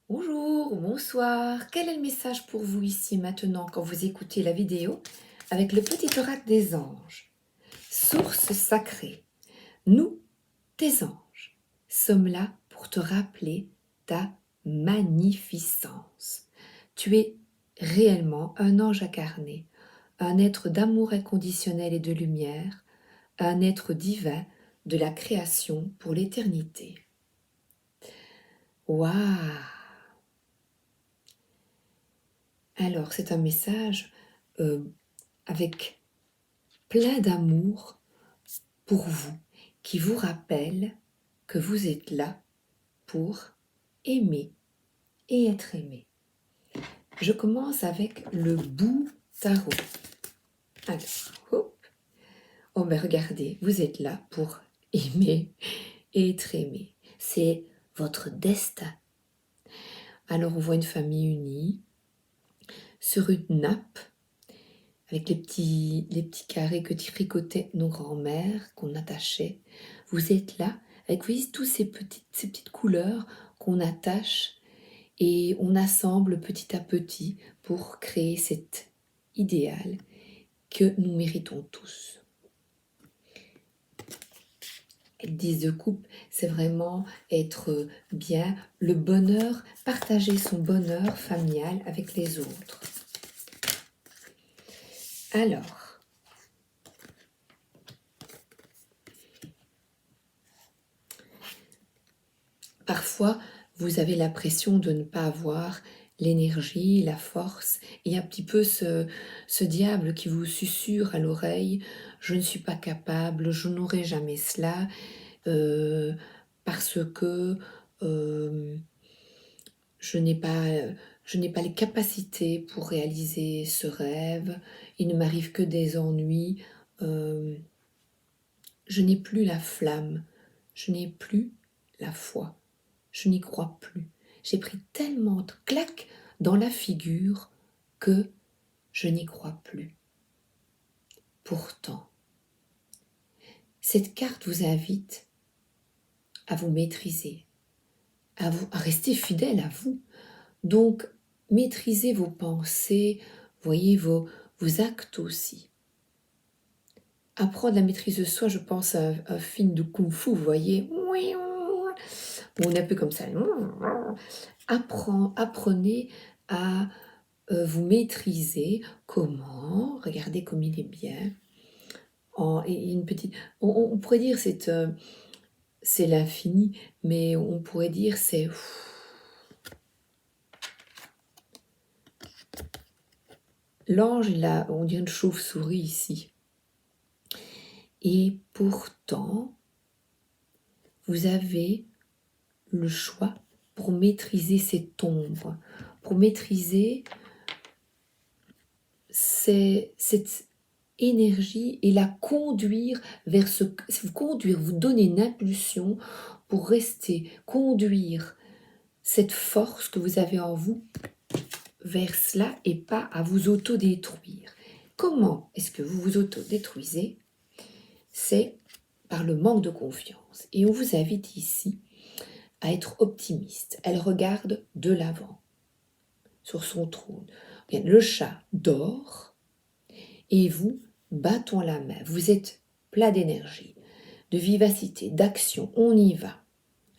Bonjour, bonsoir. Quel est le message pour vous ici et maintenant quand vous écoutez la vidéo avec le petit oracle des anges? Source sacrée, nous, tes anges, sommes là pour te rappeler ta magnificence. Tu es réellement un ange incarné, un être d'amour inconditionnel et de lumière, un être divin de la création pour l'éternité. Waouh! Alors, c'est un message euh, avec plein d'amour pour vous, qui vous rappelle que vous êtes là pour aimer et être aimé. Je commence avec le bout tarot. Alors, hop. Oh ben regardez, vous êtes là pour aimer et être aimé. C'est votre destin. Alors on voit une famille unie sur une nappe avec les petits carrés que tricotaient nos grands-mères, qu'on attachait. Vous êtes là, avec vous voyez, toutes ces petites couleurs qu'on attache et on assemble petit à petit pour créer cet idéal que nous méritons tous. Le 10 de coupe, c'est vraiment être bien, le bonheur, partager son bonheur familial avec les autres. Alors, parfois, vous avez l'impression de ne pas avoir l'énergie, la force, et un petit peu ce diable qui vous susurre à l'oreille, je ne suis pas capable, je n'aurai jamais cela, euh, parce que euh, je n'ai pas les capacités pour réaliser ce rêve, il ne m'arrive que des ennuis, euh, je n'ai plus la flamme, je n'ai plus la foi. Je n'y crois plus. J'ai pris tellement de claques dans la figure que je n'y crois plus. Pourtant, cette carte vous invite à vous maîtriser, à rester fidèle à vous. Donc, maîtrisez vos pensées, voyez vos actes aussi. Apprendre la maîtrise de soi, je pense à un film de kung-fu, vous voyez. On est un peu comme ça. Apprenez à vous maîtriser. Comment? Regardez comme il est bien. Et une petite, on pourrait dire c'est l'infini, mais on pourrait dire c'est l'ange, là, on dirait une chauve-souris ici. Et pourtant, vous avez le choix pour maîtriser cette ombre, pour maîtriser cette énergie et la conduire vers vous donner une impulsion pour rester, conduire cette force que vous avez en vous vers cela et pas à vous autodétruire. Comment est-ce que vous vous autodétruisez? C'est par le manque de confiance. Et on vous invite ici à être optimiste. Elle regarde de l'avant, sur son trône. Bien, le chat dort et vous, battons la main. Vous êtes plein d'énergie, de vivacité, d'action. On y va.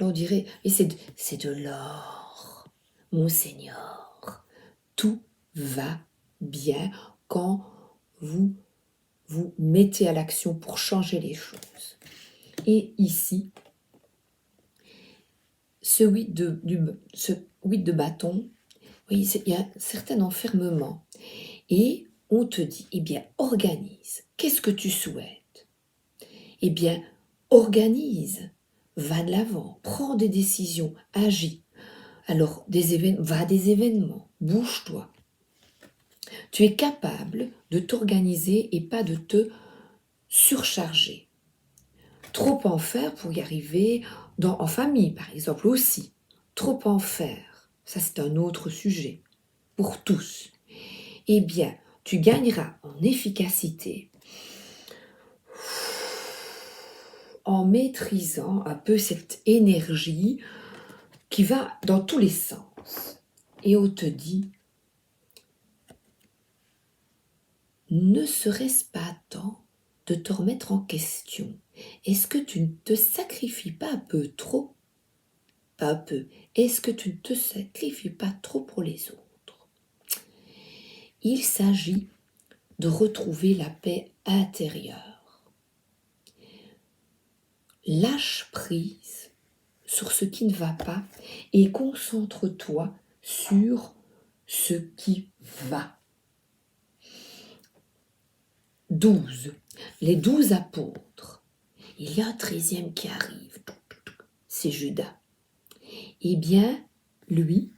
Là, on dirait, et c'est de l'or, mon Seigneur. Tout va bien quand vous vous mettez à l'action pour changer les choses. Et ici, ce 8 de bâton, oui, il y a un certain enfermement. Et on te dit, eh bien, organise. Qu'est-ce que tu souhaites? Eh bien, organise. Va de l'avant, prends des décisions, agis. Alors, va à des événements, bouge-toi. Tu es capable de t'organiser et pas de te surcharger. Trop en faire pour y arriver, en famille par exemple aussi. Trop en faire, ça c'est un autre sujet, pour tous. Eh bien, tu gagneras en efficacité en maîtrisant un peu cette énergie qui va dans tous les sens. Et on te dit, ne serait-ce pas temps de te remettre en question? Est-ce que tu ne te sacrifies pas un peu trop? Pas un peu. Est-ce que tu ne te sacrifies pas trop pour les autres? Il s'agit de retrouver la paix intérieure. Lâche prise sur ce qui ne va pas et concentre-toi sur ce qui va. 12. Les 12 apôtres. Il y a un 13e qui arrive. C'est Judas. Eh bien, lui,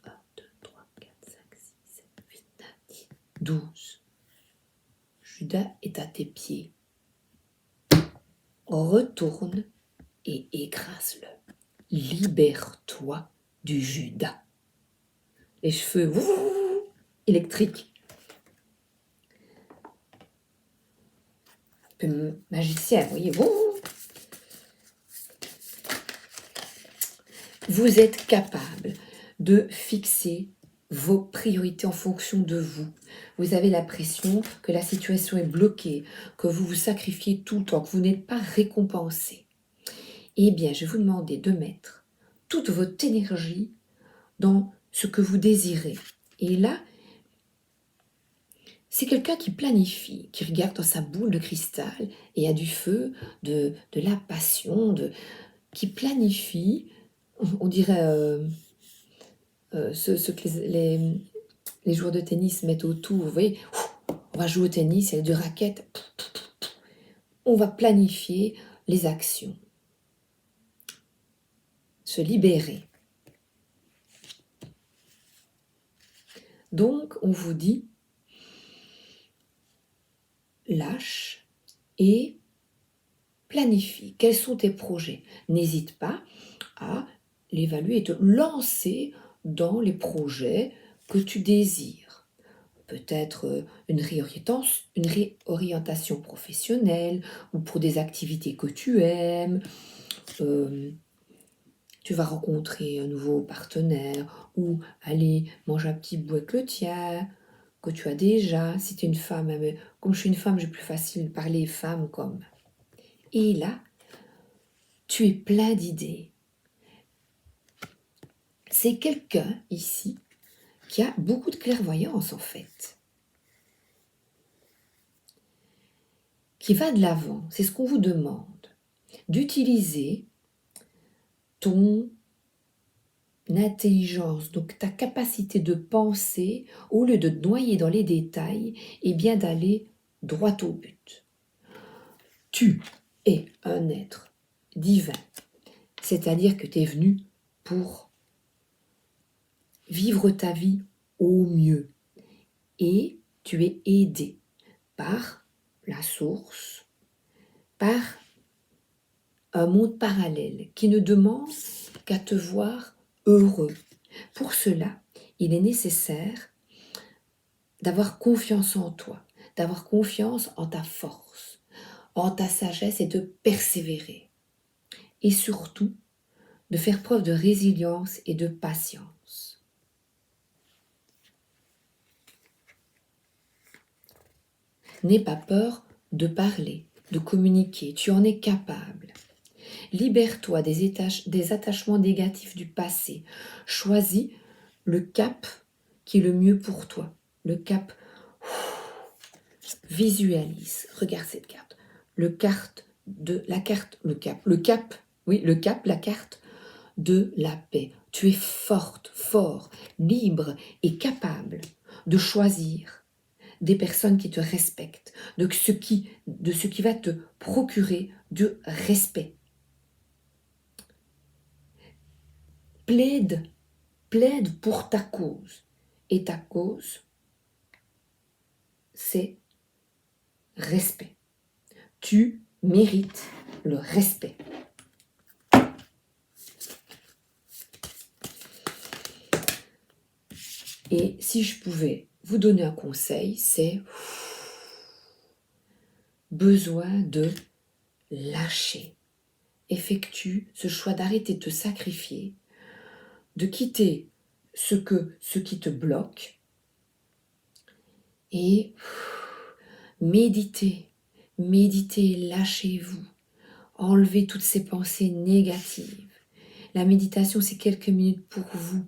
1, 2, 3, 4, 5, 6, 7, 8, 9, 10, 12. Judas est à tes pieds. Retourne et écrase-le. Libère-toi du Judas. Les cheveux électriques. Un peu magicien, vous voyez. Vous êtes capable de fixer vos priorités en fonction de vous. Vous avez l'impression que la situation est bloquée, que vous vous sacrifiez tout le temps, que vous n'êtes pas récompensé. Eh bien, je vais vous demander de mettre toute votre énergie dans ce que vous désirez. Et là, c'est quelqu'un qui planifie, qui regarde dans sa boule de cristal et a du feu, de la passion, qui planifie, on dirait ce que les joueurs de tennis mettent autour. Vous voyez, on va jouer au tennis, il y a 2 raquettes. On va planifier les actions. Se libérer. Donc, on vous dit, lâche et planifie. Quels sont tes projets? N'hésite pas à l'évaluer et te lancer dans les projets que tu désires. Peut-être une réorientation professionnelle ou pour des activités que tu aimes. Tu vas rencontrer un nouveau partenaire ou aller manger un petit bout avec le tien que tu as déjà. Si tu es une femme, mais comme je suis une femme, j'ai plus facile de parler femme comme. Et là, tu es plein d'idées. C'est quelqu'un ici qui a beaucoup de clairvoyance en fait, qui va de l'avant. C'est ce qu'on vous demande, d'utiliser ton intelligence, donc ta capacité de penser, au lieu de te noyer dans les détails, et bien d'aller droit au but. Tu es un être divin, c'est-à-dire que tu es venu pour vivre ta vie au mieux et tu es aidé par la source, par un monde parallèle qui ne demande qu'à te voir heureux. Pour cela, il est nécessaire d'avoir confiance en toi, d'avoir confiance en ta force, en ta sagesse et de persévérer. Et surtout, de faire preuve de résilience et de patience. N'aie pas peur de parler, de communiquer, tu en es capable. Libère-toi des attachements négatifs du passé. Choisis le cap qui est le mieux pour toi. Le cap, visualise, regarde cette carte. La carte, la carte de la paix. Tu es forte, fort, libre et capable de choisir des personnes qui te respectent, de ce qui va te procurer du respect. Plaide pour ta cause. Et ta cause, c'est respect. Tu mérites le respect. Et si je pouvais vous donner un conseil, c'est besoin de lâcher. Effectue ce choix d'arrêter de te sacrifier, de quitter ce qui te bloque et méditez, lâchez-vous, enlevez toutes ces pensées négatives. La méditation, c'est quelques minutes pour vous.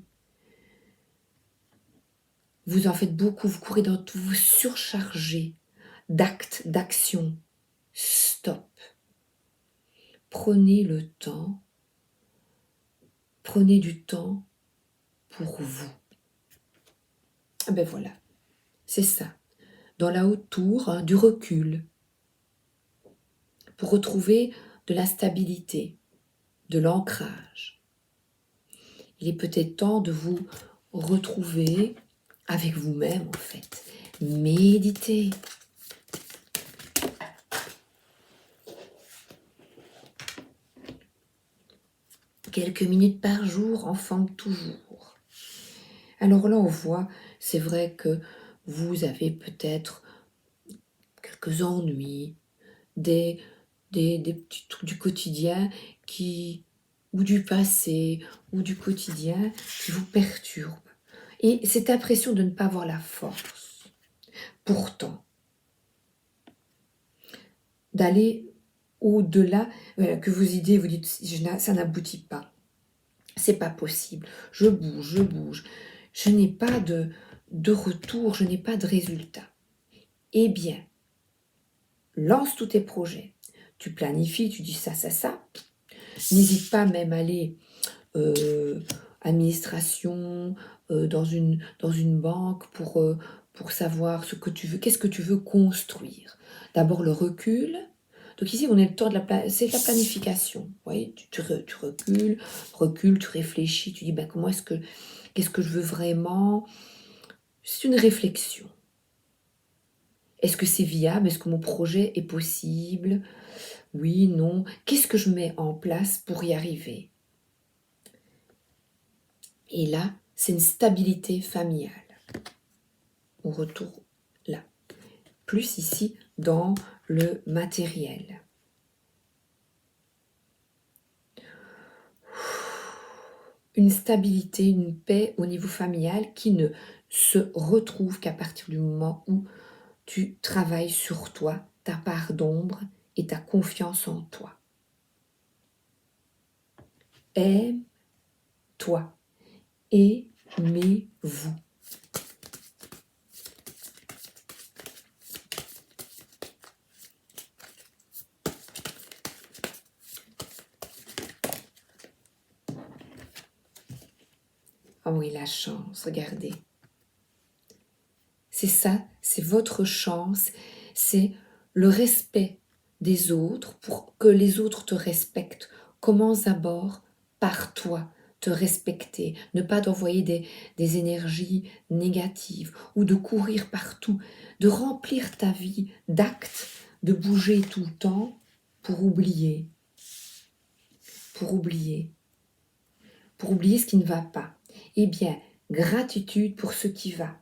Vous en faites beaucoup, vous courez dans tout, vous surchargez d'actes, d'actions. Stop. Prenez le temps, prenez du temps pour vous. Ben voilà, c'est ça. Dans la haute tour, du recul, pour retrouver de la stabilité, de l'ancrage. Il est peut-être temps de vous retrouver avec vous-même en fait. Méditez. Quelques minutes par jour, enfant, toujours. Alors là, on voit, c'est vrai que vous avez peut-être quelques ennuis, des petits trucs du quotidien ou du passé, ou du quotidien qui vous perturbent. Et cette impression de ne pas avoir la force, pourtant, d'aller au-delà, que vos idées, vous dites, ça n'aboutit pas. C'est pas possible. Je bouge. Je n'ai pas de retour, je n'ai pas de résultat. Eh bien, lance tous tes projets. Tu planifies, tu dis ça. N'hésite pas même à aller administration, dans une banque pour savoir ce que tu veux, qu'est-ce que tu veux construire. D'abord le recul. Donc ici, on est le temps c'est de la planification. Vous voyez, tu recules, tu réfléchis, tu dis qu'est-ce que je veux vraiment. C'est une réflexion. Est-ce que c'est viable? Est-ce que mon projet est possible? Oui, non. Qu'est-ce que je mets en place pour y arriver? Et là, c'est une stabilité familiale. On retourne là. Plus ici, dans le matériel. Une stabilité, une paix au niveau familial qui ne se retrouve qu'à partir du moment où tu travailles sur toi, ta part d'ombre et ta confiance en toi. Aime-toi. Aimez-vous. Ah oui, la chance, regardez. C'est ça, c'est votre chance, c'est le respect des autres pour que les autres te respectent. Commence d'abord par toi, te respecter, ne pas t'envoyer des énergies négatives ou de courir partout, de remplir ta vie d'actes, de bouger tout le temps pour oublier ce qui ne va pas. Eh bien, gratitude pour ce qui va.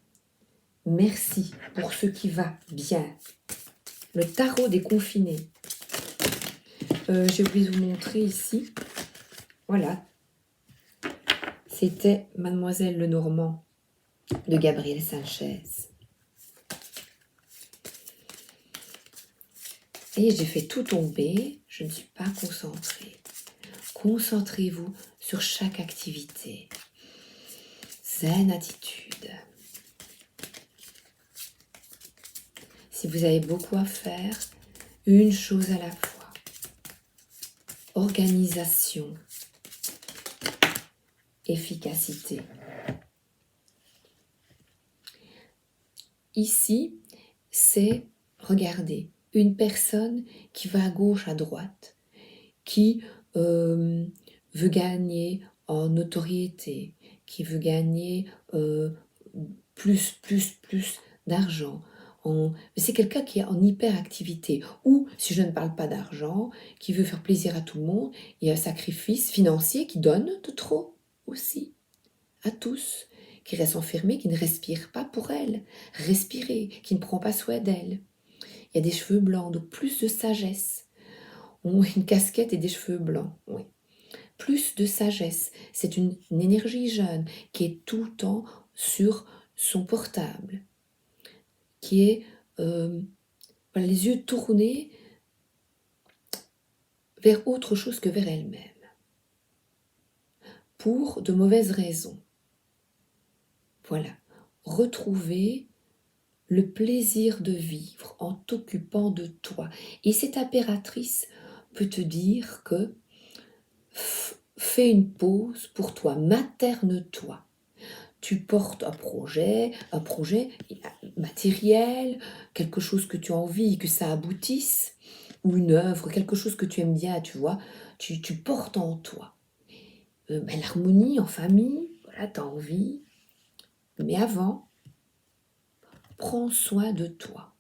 Merci pour ce qui va bien. Le tarot des confinés. J'ai oublié de vous montrer ici. Voilà. C'était Mademoiselle Lenormand de Gabriel Sanchez. Et j'ai fait tout tomber. Je ne suis pas concentrée. Concentrez-vous sur chaque activité. Zen attitude. Si vous avez beaucoup à faire, une chose à la fois. Organisation. Efficacité. Ici, c'est, regardez, une personne qui va à gauche, à droite, qui veut gagner en notoriété, qui veut gagner plus d'argent. C'est quelqu'un qui est en hyperactivité. Ou, si je ne parle pas d'argent, qui veut faire plaisir à tout le monde, il y a un sacrifice financier qui donne de trop aussi, à tous, qui reste enfermée, qui ne respire pas pour elle, respirer, qui ne prend pas soin d'elle. Il y a des cheveux blancs, donc plus de sagesse. Une casquette et des cheveux blancs, oui. plus de sagesse. C'est une énergie jeune qui est tout le temps sur son portable, qui est voilà, les yeux tournés vers autre chose que vers elle-même, pour de mauvaises raisons. Voilà, retrouver le plaisir de vivre en t'occupant de toi. Et cette impératrice peut te dire que fais une pause pour toi, materne-toi. Tu portes un projet matériel, quelque chose que tu as envie que ça aboutisse, ou une œuvre, quelque chose que tu aimes bien, tu vois, tu portes en toi. L'harmonie en famille, voilà, tu as envie. Mais avant, prends soin de toi.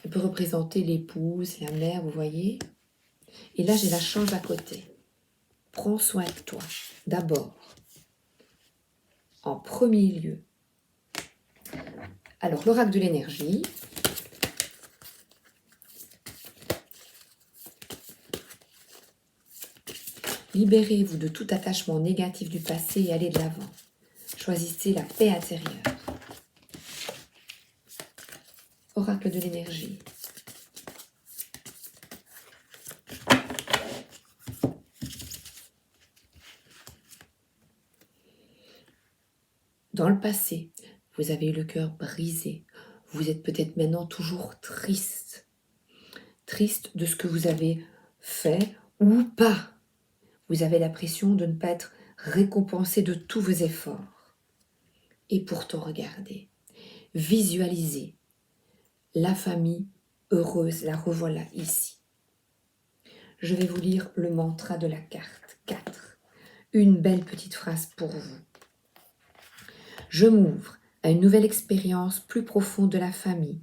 Elle peut représenter l'épouse, la mère, vous voyez. Et là, j'ai la change à côté. Prends soin de toi, d'abord. En premier lieu. Alors, l'oracle de l'énergie. Libérez-vous de tout attachement négatif du passé et allez de l'avant. Choisissez la paix intérieure. Oracle de l'énergie. Dans le passé, vous avez eu le cœur brisé. Vous êtes peut-être maintenant toujours triste. Triste de ce que vous avez fait ou pas. Vous avez l'impression de ne pas être récompensé de tous vos efforts. Et pourtant, regardez, visualisez la famille heureuse, la revoilà ici. Je vais vous lire le mantra de la carte 4. Une belle petite phrase pour vous. Je m'ouvre à une nouvelle expérience plus profonde de la famille.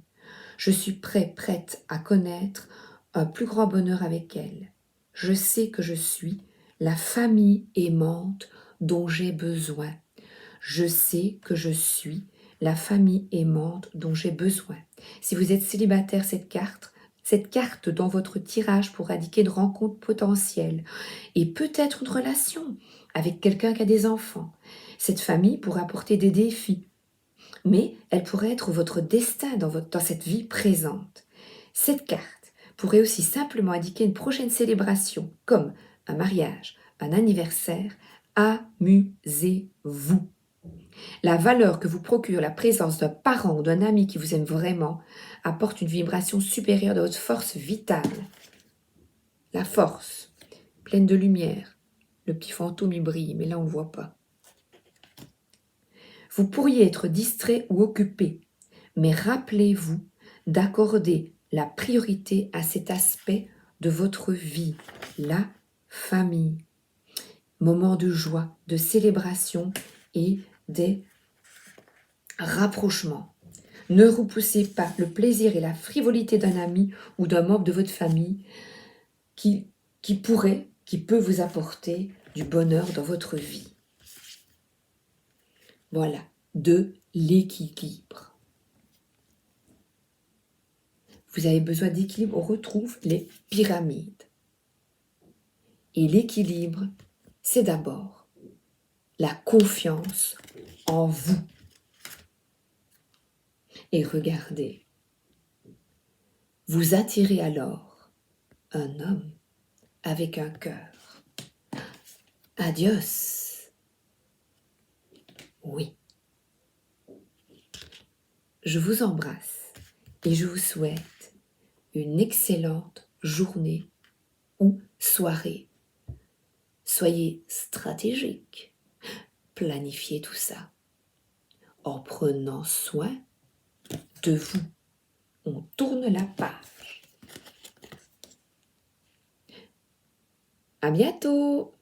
Je suis prête à connaître un plus grand bonheur avec elle. Je sais que je suis la famille aimante dont j'ai besoin. Je sais que je suis la famille aimante dont j'ai besoin. Si vous êtes célibataire, cette carte dans votre tirage pour indiquer une rencontre potentielle et peut-être une relation avec quelqu'un qui a des enfants. Cette famille pourrait apporter des défis, mais elle pourrait être votre destin dans cette vie présente. Cette carte pourrait aussi simplement indiquer une prochaine célébration, comme un mariage, un anniversaire. Amusez-vous. La valeur que vous procure la présence d'un parent ou d'un ami qui vous aime vraiment apporte une vibration supérieure de votre force vitale. La force, pleine de lumière. Le petit fantôme y brille, mais là on ne le voit pas. Vous pourriez être distrait ou occupé, mais rappelez-vous d'accorder la priorité à cet aspect de votre vie, la famille. Moment de joie, de célébration et des rapprochements. Ne repoussez pas le plaisir et la frivolité d'un ami ou d'un membre de votre famille qui peut vous apporter du bonheur dans votre vie. Voilà, de l'équilibre. Vous avez besoin d'équilibre, on retrouve les pyramides. Et l'équilibre, c'est d'abord la confiance en vous. Et regardez, vous attirez alors un homme avec un cœur. Adios. Oui. Je vous embrasse et je vous souhaite une excellente journée ou soirée. Soyez stratégique. Planifiez tout ça en prenant soin de vous. On tourne la page. À bientôt!